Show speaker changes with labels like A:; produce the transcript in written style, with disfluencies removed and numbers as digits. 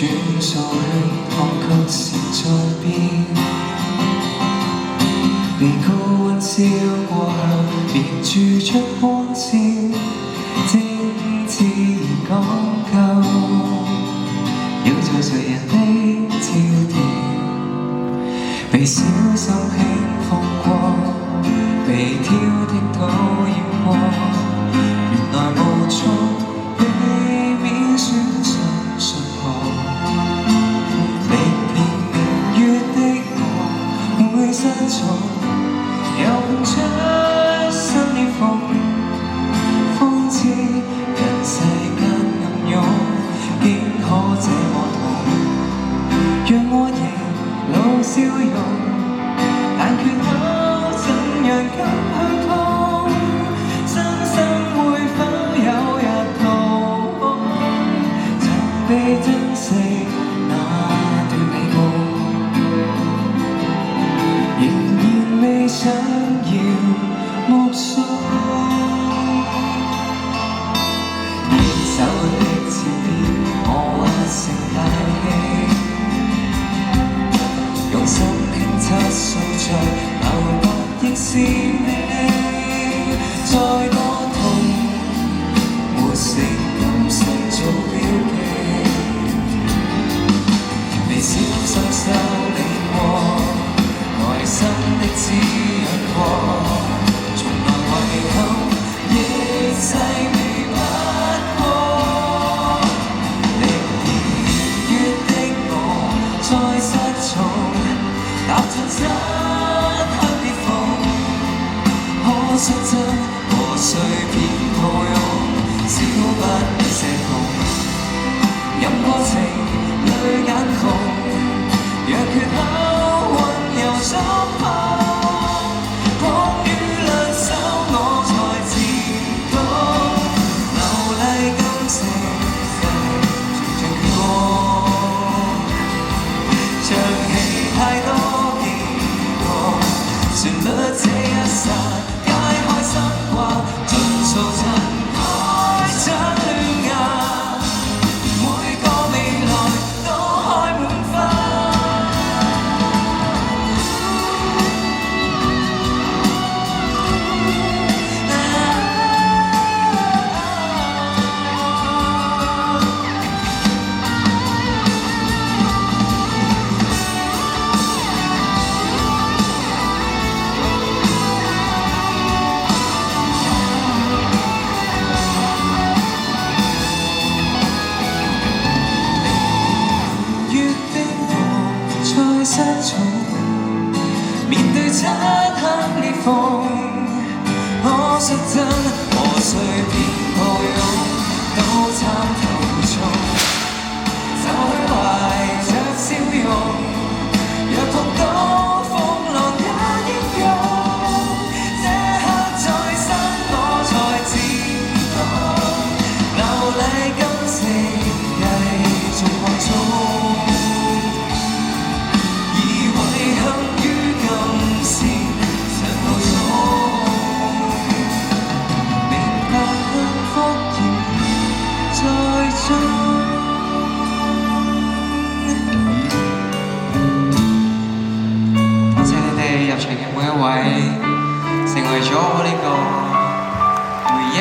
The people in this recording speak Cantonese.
A: 轉數去看卻是在變。被高溫燒過後，便駐出光線，精緻而講究，要做誰人的焦點。被小心輕放過，被挑剔討厭過，原來無從避免選擇信號。歷遍明月的我，會失措，又碰出新裂縫，方知人世間暗湧，竟可這麼痛。讓我仍露笑容，但缺口怎樣敢去碰？真心會否有日逃亡？曾被珍惜那段美夢，仍然未想要目送。仍手的切片，我成大氣，用心輕測數在留白亦是你。再多痛，沒成感性做標記，被小心修理過，內心的滋潤過，從來遺憾亦細微不過。歷年月的我，再失措，踏進漆黑裂縫，可惜真和誰偏抱擁，少不免社恐，任過情淚眼紅，若缺口溫柔觸碰，狂於兩手我才自懂，流麗感情隨着血光，唱起太多經過，旋律這一剎解開心掛，盡數塵埃將亂壓，每個未來都開滿花。失措，面對漆黑裂縫，可惜真和誰偏抱擁，都參透衝，就去懷着笑容，若碰到風浪也英勇，這刻在生我才自懂，流麗感情繼續擴充。多謝你哋入場嘅每一位，成為咗我呢個回憶。